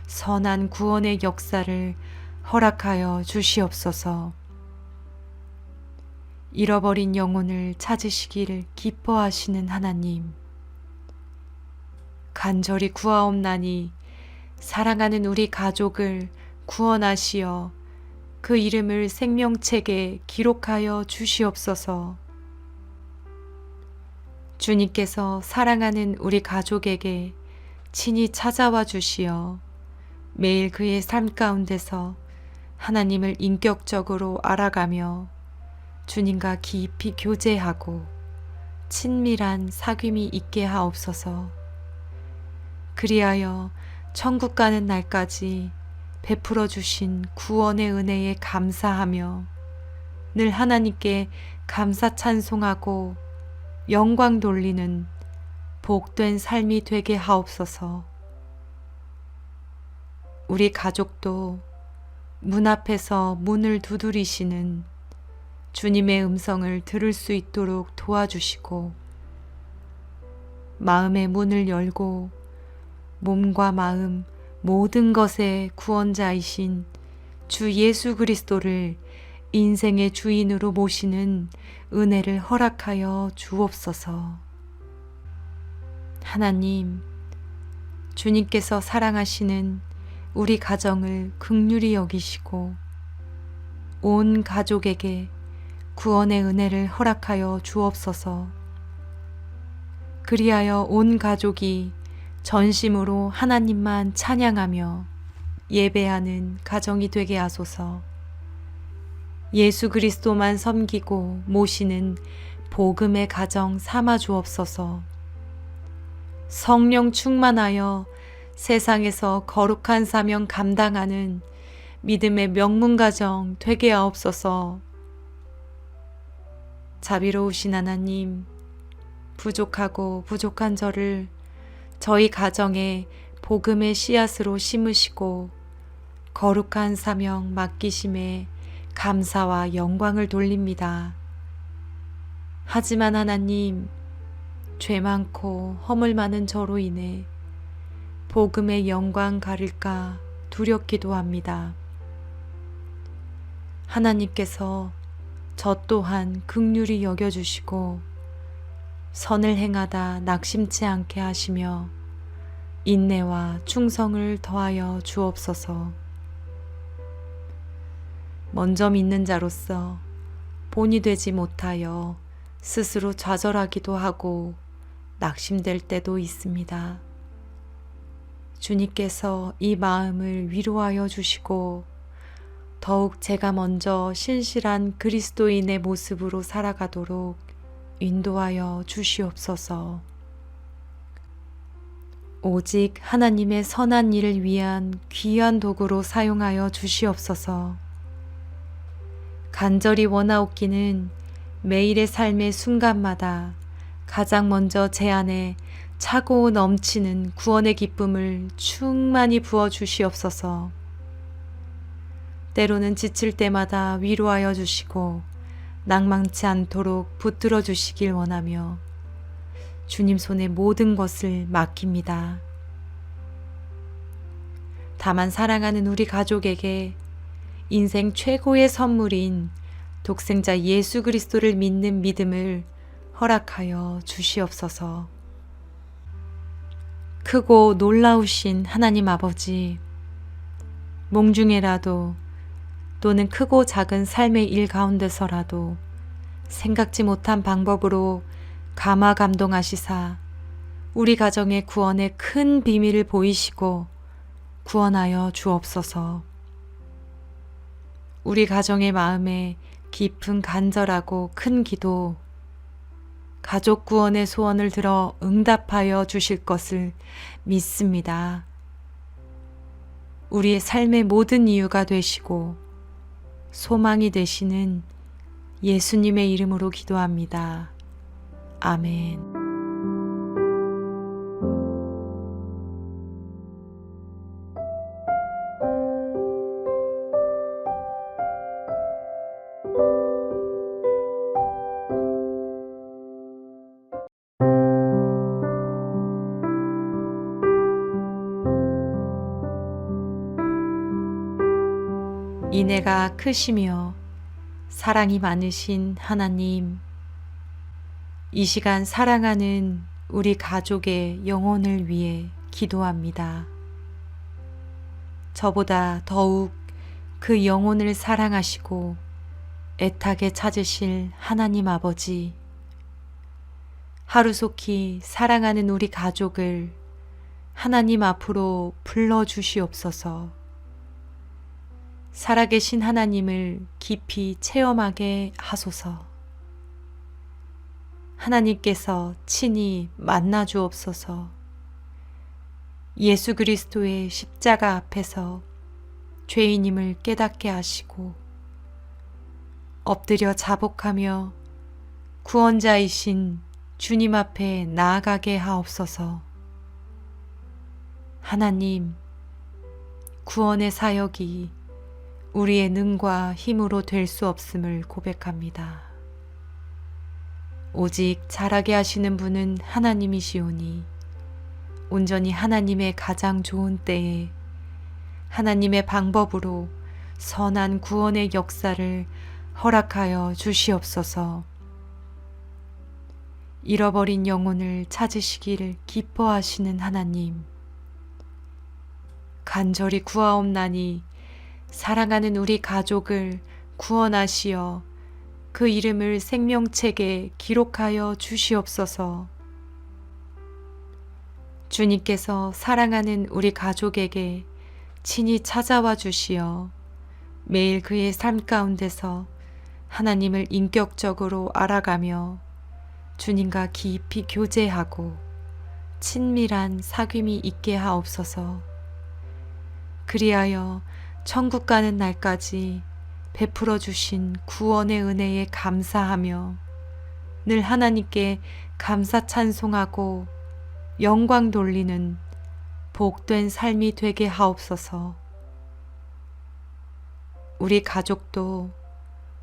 선한 구원의 역사를 허락하여 주시옵소서. 잃어버린 영혼을 찾으시기를 기뻐하시는 하나님, 간절히 구하옵나니 사랑하는 우리 가족을 구원하시어 그 이름을 생명책에 기록하여 주시옵소서. 주님께서 사랑하는 우리 가족에게 친히 찾아와 주시어 매일 그의 삶 가운데서 하나님을 인격적으로 알아가며 주님과 깊이 교제하고 친밀한 사귐이 있게 하옵소서. 그리하여 천국 가는 날까지 베풀어 주신 구원의 은혜에 감사하며 늘 하나님께 감사 찬송하고 영광 돌리는 복된 삶이 되게 하옵소서. 우리 가족도 문 앞에서 문을 두드리시는 주님의 음성을 들을 수 있도록 도와주시고 마음의 문을 열고 몸과 마음 모든 것의 구원자이신 주 예수 그리스도를 인생의 주인으로 모시는 은혜를 허락하여 주옵소서. 하나님, 주님께서 사랑하시는 우리 가정을 긍휼히 여기시고 온 가족에게 구원의 은혜를 허락하여 주옵소서. 그리하여 온 가족이 전심으로 하나님만 찬양하며 예배하는 가정이 되게 하소서. 예수 그리스도만 섬기고 모시는 복음의 가정 삼아 주옵소서. 성령 충만하여 세상에서 거룩한 사명 감당하는 믿음의 명문 가정 되게 하옵소서. 자비로우신 하나님, 부족하고 부족한 저를 저희 가정에 복음의 씨앗으로 심으시고 거룩한 사명 맡기심에 감사와 영광을 돌립니다. 하지만 하나님, 죄 많고 허물 많은 저로 인해 복음의 영광 가릴까 두렵기도 합니다. 하나님께서 저 또한 긍휼히 여겨주시고 선을 행하다 낙심치 않게 하시며 인내와 충성을 더하여 주옵소서. 먼저 믿는 자로서 본이 되지 못하여 스스로 좌절하기도 하고 낙심될 때도 있습니다. 주님께서 이 마음을 위로하여 주시고 더욱 제가 먼저 신실한 그리스도인의 모습으로 살아가도록 인도하여 주시옵소서. 오직 하나님의 선한 일을 위한 귀한 도구로 사용하여 주시옵소서. 간절히 원하옵기는 매일의 삶의 순간마다 가장 먼저 제 안에 차고 넘치는 구원의 기쁨을 충만히 부어 주시옵소서. 때로는 지칠 때마다 위로하여 주시고 낭망치 않도록 붙들어 주시길 원하며 주님 손에 모든 것을 맡깁니다. 다만 사랑하는 우리 가족에게 인생 최고의 선물인 독생자 예수 그리스도를 믿는 믿음을 허락하여 주시옵소서. 크고 놀라우신 하나님 아버지, 몽중에라도 또는 크고 작은 삶의 일 가운데서라도 생각지 못한 방법으로 감화 감동하시사 우리 가정의 구원의 큰 비밀을 보이시고 구원하여 주옵소서. 우리 가정의 마음에 깊은 간절하고 큰 기도, 가족 구원의 소원을 들어 응답하여 주실 것을 믿습니다. 우리의 삶의 모든 이유가 되시고 소망이 되시는 예수님의 이름으로 기도합니다. 아멘. 인애가 크시며 사랑이 많으신 하나님, 이 시간 사랑하는 우리 가족의 영혼을 위해 기도합니다. 저보다 더욱 그 영혼을 사랑하시고 애타게 찾으실 하나님 아버지, 하루속히 사랑하는 우리 가족을 하나님 앞으로 불러주시옵소서. 살아계신 하나님을 깊이 체험하게 하소서. 하나님께서 친히 만나 주옵소서. 예수 그리스도의 십자가 앞에서 죄인임을 깨닫게 하시고 엎드려 자복하며 구원자이신 주님 앞에 나아가게 하옵소서. 하나님, 구원의 사역이 우리의 능과 힘으로 될 수 없음을 고백합니다. 오직 자라게 하시는 분은 하나님이시오니 온전히 하나님의 가장 좋은 때에 하나님의 방법으로 선한 구원의 역사를 허락하여 주시옵소서. 잃어버린 영혼을 찾으시기를 기뻐하시는 하나님, 간절히 구하옵나니 사랑하는 우리 가족을 구원하시어 그 이름을 생명책에 기록하여 주시옵소서. 주님께서 사랑하는 우리 가족에게 친히 찾아와 주시어 매일 그의 삶 가운데서 하나님을 인격적으로 알아가며 주님과 깊이 교제하고 친밀한 사귐이 있게 하옵소서. 그리하여 천국 가는 날까지 베풀어 주신 구원의 은혜에 감사하며 늘 하나님께 감사 찬송하고 영광 돌리는 복된 삶이 되게 하옵소서. 우리 가족도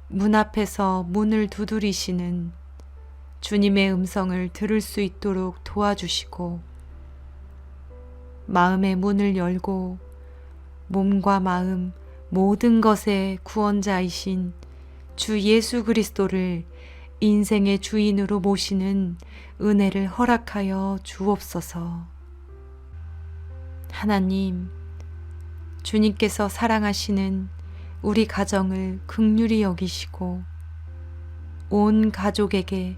문 앞에서 문을 두드리시는 주님의 음성을 들을 수 있도록 도와주시고 마음의 문을 열고 몸과 마음 모든 것의 구원자이신 주 예수 그리스도를 인생의 주인으로 모시는 은혜를 허락하여 주옵소서. 하나님, 주님께서 사랑하시는 우리 가정을 긍휼히 여기시고 온 가족에게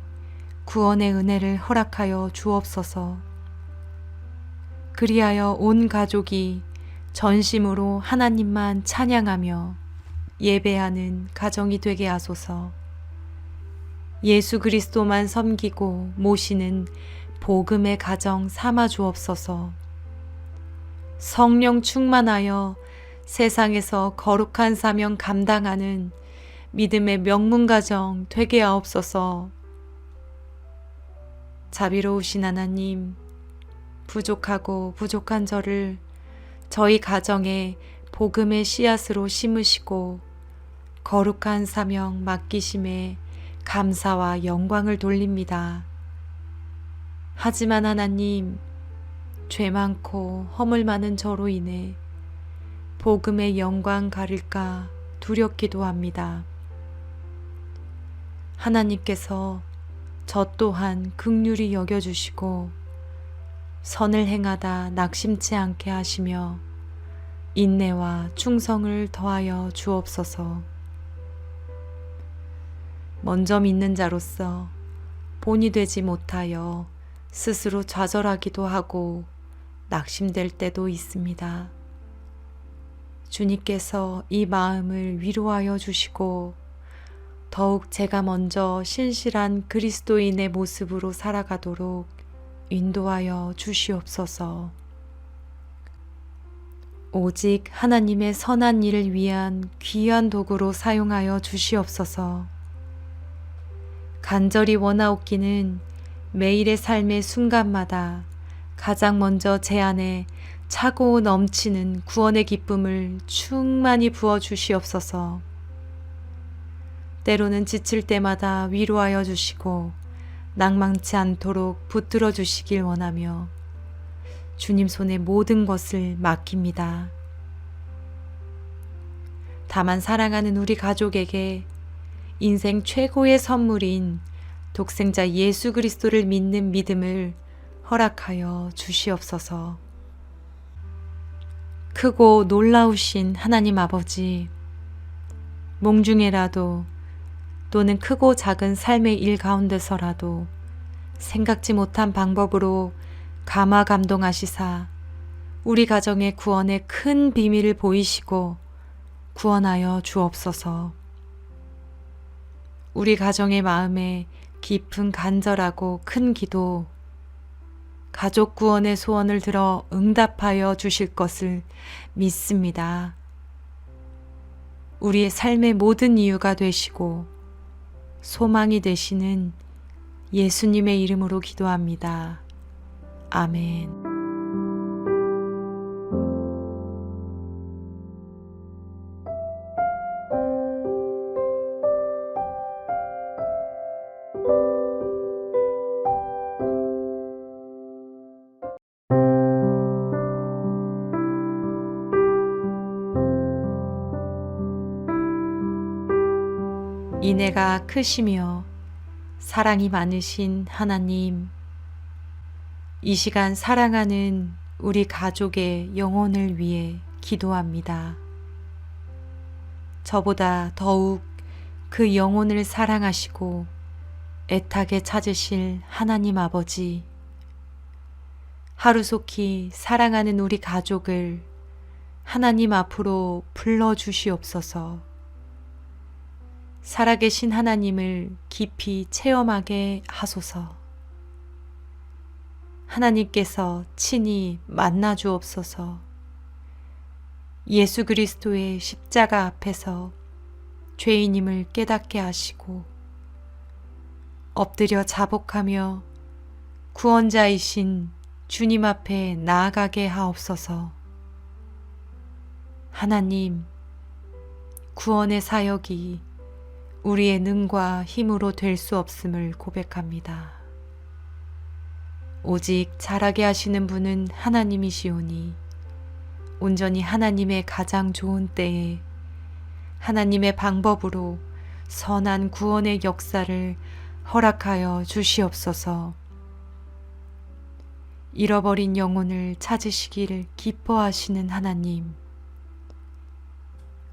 구원의 은혜를 허락하여 주옵소서. 그리하여 온 가족이 전심으로 하나님만 찬양하며 예배하는 가정이 되게 하소서. 예수 그리스도만 섬기고 모시는 복음의 가정 삼아 주옵소서. 성령 충만하여 세상에서 거룩한 사명 감당하는 믿음의 명문 가정 되게 하옵소서. 자비로우신 하나님, 부족하고 부족한 저를 저희 가정에 복음의 씨앗으로 심으시고 거룩한 사명 맡기심에 감사와 영광을 돌립니다. 하지만 하나님, 죄 많고 허물 많은 저로 인해 복음의 영광 가릴까 두렵기도 합니다. 하나님께서 저 또한 긍휼히 여겨주시고 선을 행하다 낙심치 않게 하시며 인내와 충성을 더하여 주옵소서. 먼저 믿는 자로서 본이 되지 못하여 스스로 좌절하기도 하고 낙심될 때도 있습니다. 주님께서 이 마음을 위로하여 주시고 더욱 제가 먼저 신실한 그리스도인의 모습으로 살아가도록 인도하여 주시옵소서. 오직 하나님의 선한 일을 위한 귀한 도구로 사용하여 주시옵소서. 간절히 원하옵기는 매일의 삶의 순간마다 가장 먼저 제 안에 차고 넘치는 구원의 기쁨을 충만히 부어 주시옵소서. 때로는 지칠 때마다 위로하여 주시고 낭망치 않도록 붙들어 주시길 원하며 주님 손에 모든 것을 맡깁니다. 다만 사랑하는 우리 가족에게 인생 최고의 선물인 독생자 예수 그리스도를 믿는 믿음을 허락하여 주시옵소서. 크고 놀라우신 하나님 아버지, 몽중에라도 또는 크고 작은 삶의 일 가운데서라도 생각지 못한 방법으로 감화 감동하시사 우리 가정의 구원의 큰 비밀을 보이시고 구원하여 주옵소서. 우리 가정의 마음에 깊은 간절하고 큰 기도, 가족 구원의 소원을 들어 응답하여 주실 것을 믿습니다. 우리의 삶의 모든 이유가 되시고 소망이 되시는 예수님의 이름으로 기도합니다. 아멘. 인애가 크시며 사랑이 많으신 하나님, 이 시간 사랑하는 우리 가족의 영혼을 위해 기도합니다. 저보다 더욱 그 영혼을 사랑하시고 애타게 찾으실 하나님 아버지, 하루속히 사랑하는 우리 가족을 하나님 앞으로 불러주시옵소서. 살아계신 하나님을 깊이 체험하게 하소서. 하나님께서 친히 만나 주옵소서. 예수 그리스도의 십자가 앞에서 죄인임을 깨닫게 하시고 엎드려 자복하며 구원자이신 주님 앞에 나아가게 하옵소서. 하나님, 구원의 사역이 우리의 능과 힘으로 될 수 없음을 고백합니다. 오직 잘하게 하시는 분은 하나님이시오니 온전히 하나님의 가장 좋은 때에 하나님의 방법으로 선한 구원의 역사를 허락하여 주시옵소서. 잃어버린 영혼을 찾으시기를 기뻐하시는 하나님,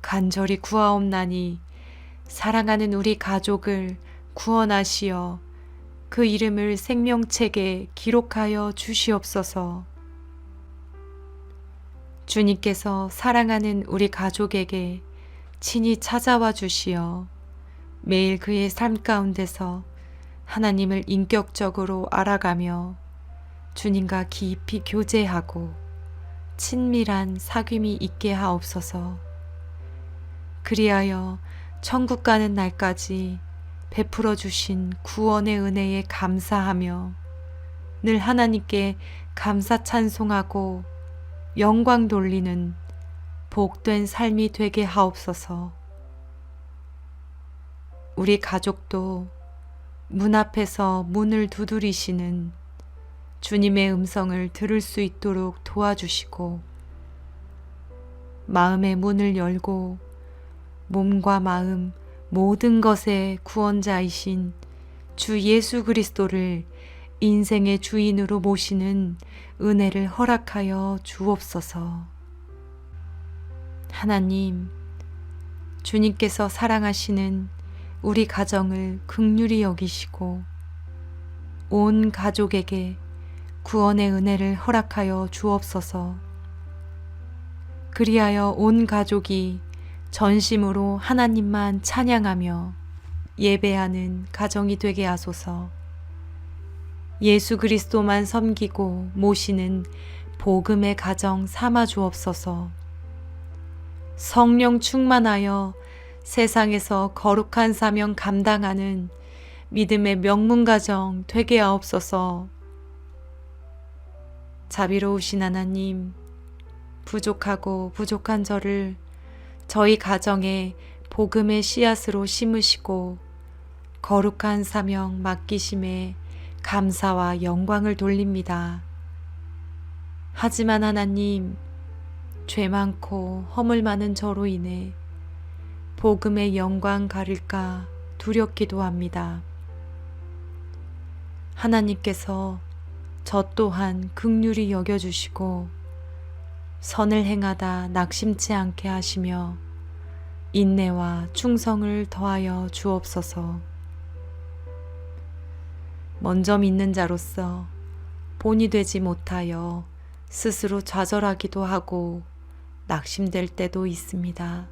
간절히 구하옵나니 사랑하는 우리 가족을 구원하시어 그 이름을 생명책에 기록하여 주시옵소서. 주님께서 사랑하는 우리 가족에게 친히 찾아와 주시어 매일 그의 삶 가운데서 하나님을 인격적으로 알아가며 주님과 깊이 교제하고 친밀한 사귐이 있게 하옵소서. 그리하여 천국 가는 날까지 베풀어 주신 구원의 은혜에 감사하며 늘 하나님께 감사 찬송하고 영광 돌리는 복된 삶이 되게 하옵소서. 우리 가족도 문 앞에서 문을 두드리시는 주님의 음성을 들을 수 있도록 도와주시고 마음의 문을 열고 몸과 마음 모든 것의 구원자이신 주 예수 그리스도를 인생의 주인으로 모시는 은혜를 허락하여 주옵소서. 하나님, 주님께서 사랑하시는 우리 가정을 긍휼히 여기시고 온 가족에게 구원의 은혜를 허락하여 주옵소서. 그리하여 온 가족이 전심으로 하나님만 찬양하며 예배하는 가정이 되게 하소서. 예수 그리스도만 섬기고 모시는 복음의 가정 삼아 주옵소서. 성령 충만하여 세상에서 거룩한 사명 감당하는 믿음의 명문 가정 되게 하옵소서. 자비로우신 하나님, 부족하고 부족한 저를 저희 가정에 복음의 씨앗으로 심으시고 거룩한 사명 맡기심에 감사와 영광을 돌립니다. 하지만 하나님, 죄 많고 허물 많은 저로 인해 복음의 영광 가릴까 두렵기도 합니다. 하나님께서 저 또한 긍휼히 여겨주시고 선을 행하다 낙심치 않게 하시며 인내와 충성을 더하여 주옵소서. 먼저 믿는 자로서 본이 되지 못하여 스스로 좌절하기도 하고 낙심될 때도 있습니다.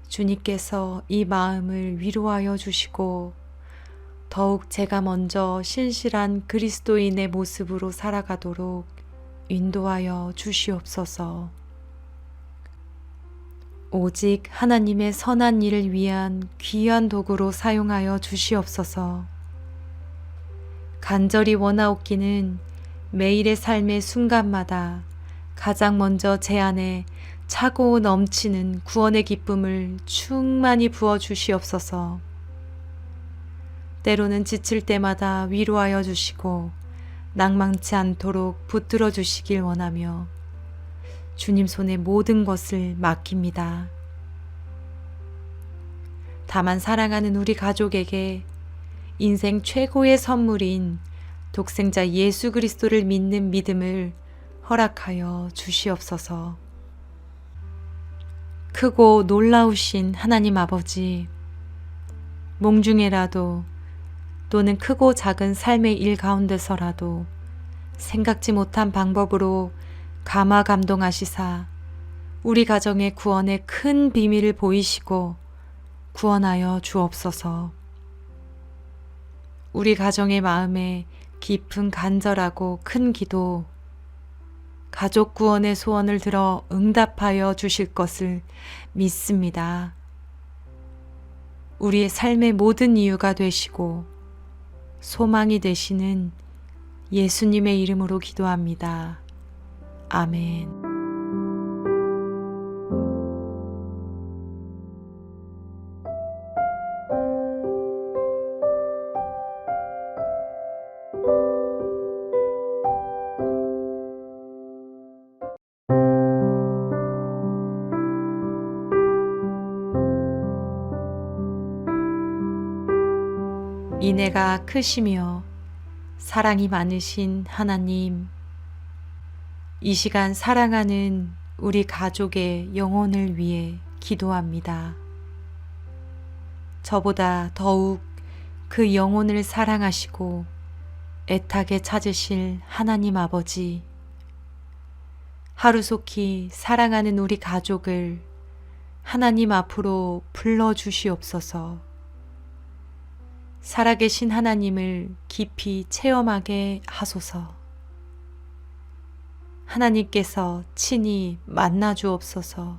주님께서 이 마음을 위로하여 주시고 더욱 제가 먼저 신실한 그리스도인의 모습으로 살아가도록 인도하여 주시옵소서. 오직 하나님의 선한 일을 위한 귀한 도구로 사용하여 주시옵소서. 간절히 원하옵기는 매일의 삶의 순간마다 가장 먼저 제 안에 차고 넘치는 구원의 기쁨을 충만히 부어주시옵소서. 때로는 지칠 때마다 위로하여 주시고 낭망치 않도록 붙들어 주시길 원하며 주님 손에 모든 것을 맡깁니다. 다만 사랑하는 우리 가족에게 인생 최고의 선물인 독생자 예수 그리스도를 믿는 믿음을 허락하여 주시옵소서. 크고 놀라우신 하나님 아버지, 몽중에라도 또는 크고 작은 삶의 일 가운데서라도 생각지 못한 방법으로 감화 감동하시사 우리 가정의 구원의 큰 비밀을 보이시고 구원하여 주옵소서. 우리 가정의 마음에 깊은 간절하고 큰 기도, 가족 구원의 소원을 들어 응답하여 주실 것을 믿습니다. 우리의 삶의 모든 이유가 되시고 소망이 되시는 예수님의 이름으로 기도합니다. 아멘. 인애가 크시며 사랑이 많으신 하나님, 이 시간 사랑하는 우리 가족의 영혼을 위해 기도합니다. 저보다 더욱 그 영혼을 사랑하시고 애타게 찾으실 하나님 아버지, 하루속히 사랑하는 우리 가족을 하나님 앞으로 불러주시옵소서. 살아계신 하나님을 깊이 체험하게 하소서. 하나님께서 친히 만나 주옵소서.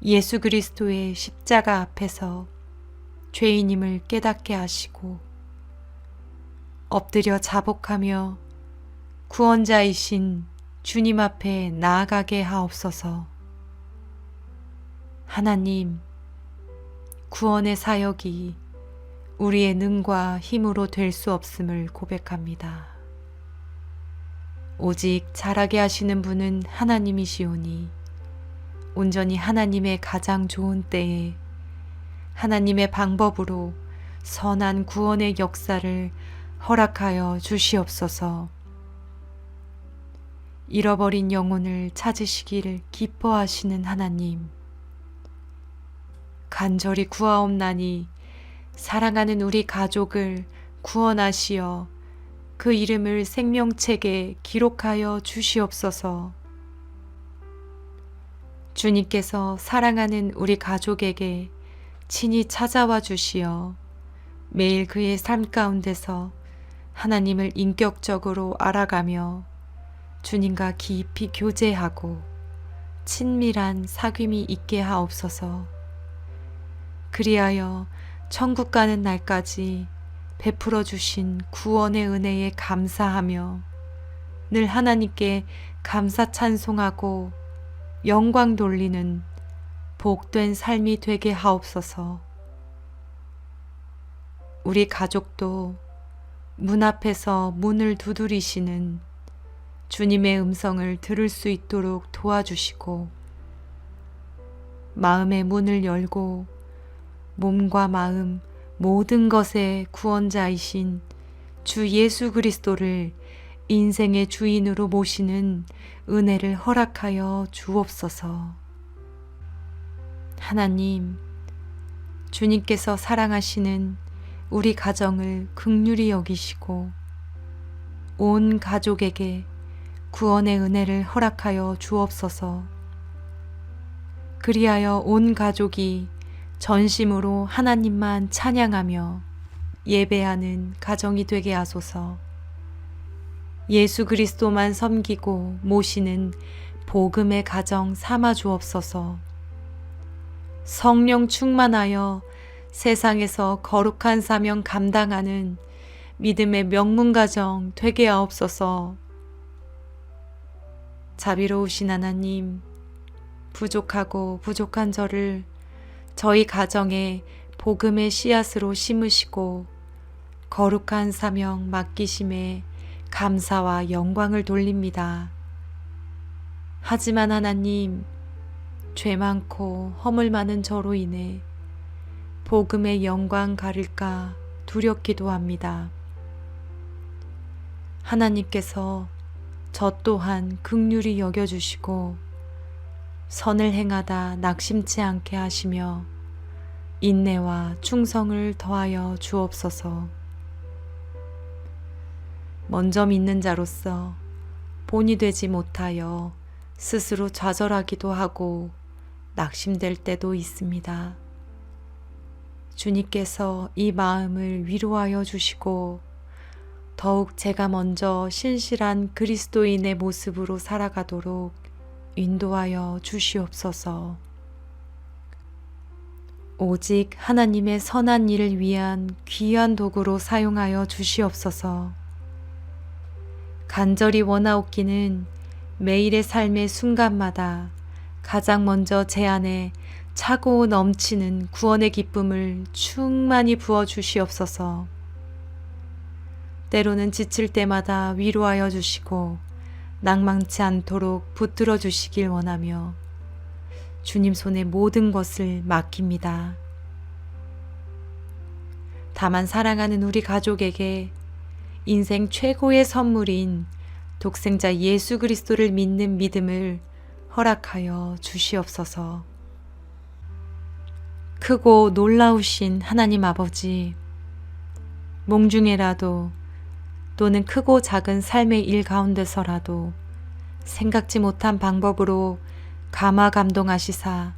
예수 그리스도의 십자가 앞에서 죄인임을 깨닫게 하시고 엎드려 자복하며 구원자이신 주님 앞에 나아가게 하옵소서. 하나님, 구원의 사역이 우리의 능과 힘으로 될 수 없음을 고백합니다. 오직 잘하게 하시는 분은 하나님이시오니 온전히 하나님의 가장 좋은 때에 하나님의 방법으로 선한 구원의 역사를 허락하여 주시옵소서. 잃어버린 영혼을 찾으시기를 기뻐하시는 하나님, 간절히 구하옵나니 사랑하는 우리 가족을 구원하시어 그 이름을 생명책에 기록하여 주시옵소서. 주님께서 사랑하는 우리 가족에게 친히 찾아와 주시어 매일 그의 삶 가운데서 하나님을 인격적으로 알아가며 주님과 깊이 교제하고 친밀한 사귐이 있게 하옵소서. 그리하여 천국 가는 날까지 베풀어 주신 구원의 은혜에 감사하며 늘 하나님께 감사 찬송하고 영광 돌리는 복된 삶이 되게 하옵소서. 우리 가족도 문 앞에서 문을 두드리시는 주님의 음성을 들을 수 있도록 도와주시고 마음의 문을 열고 몸과 마음 모든 것의 구원자이신 주 예수 그리스도를 인생의 주인으로 모시는 은혜를 허락하여 주옵소서. 하나님, 주님께서 사랑하시는 우리 가정을 긍휼히 여기시고 온 가족에게 구원의 은혜를 허락하여 주옵소서. 그리하여 온 가족이 전심으로 하나님만 찬양하며 예배하는 가정이 되게 하소서. 예수 그리스도만 섬기고 모시는 복음의 가정 삼아 주옵소서. 성령 충만하여 세상에서 거룩한 사명 감당하는 믿음의 명문 가정 되게 하옵소서. 자비로우신 하나님, 부족하고 부족한 저를 저희 가정에 복음의 씨앗으로 심으시고 거룩한 사명 맡기심에 감사와 영광을 돌립니다. 하지만 하나님, 죄 많고 허물 많은 저로 인해 복음의 영광 가릴까 두렵기도 합니다. 하나님께서 저 또한 긍휼히 여겨주시고 선을 행하다 낙심치 않게 하시며 인내와 충성을 더하여 주옵소서. 먼저 믿는 자로서 본이 되지 못하여 스스로 좌절하기도 하고 낙심될 때도 있습니다. 주님께서 이 마음을 위로하여 주시고 더욱 제가 먼저 신실한 그리스도인의 모습으로 살아가도록 인도하여 주시옵소서. 오직 하나님의 선한 일을 위한 귀한 도구로 사용하여 주시옵소서. 간절히 원하옵기는 매일의 삶의 순간마다 가장 먼저 제 안에 차고 넘치는 구원의 기쁨을 충만히 부어 주시옵소서. 때로는 지칠 때마다 위로하여 주시고 낭망치 않도록 붙들어 주시길 원하며 주님 손에 모든 것을 맡깁니다. 다만 사랑하는 우리 가족에게 인생 최고의 선물인 독생자 예수 그리스도를 믿는 믿음을 허락하여 주시옵소서. 크고 놀라우신 하나님 아버지, 몽중에라도 또는 크고 작은 삶의 일 가운데서라도 생각지 못한 방법으로 감화 감동하시사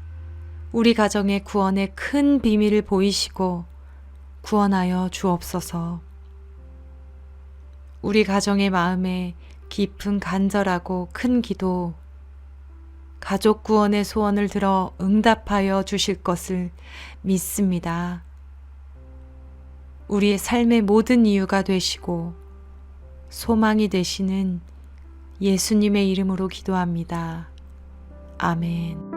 우리 가정의 구원의 큰 비밀을 보이시고 구원하여 주옵소서. 우리 가정의 마음에 깊은 간절하고 큰 기도, 가족 구원의 소원을 들어 응답하여 주실 것을 믿습니다. 우리의 삶의 모든 이유가 되시고 소망이 되시는 예수님의 이름으로 기도합니다. 아멘.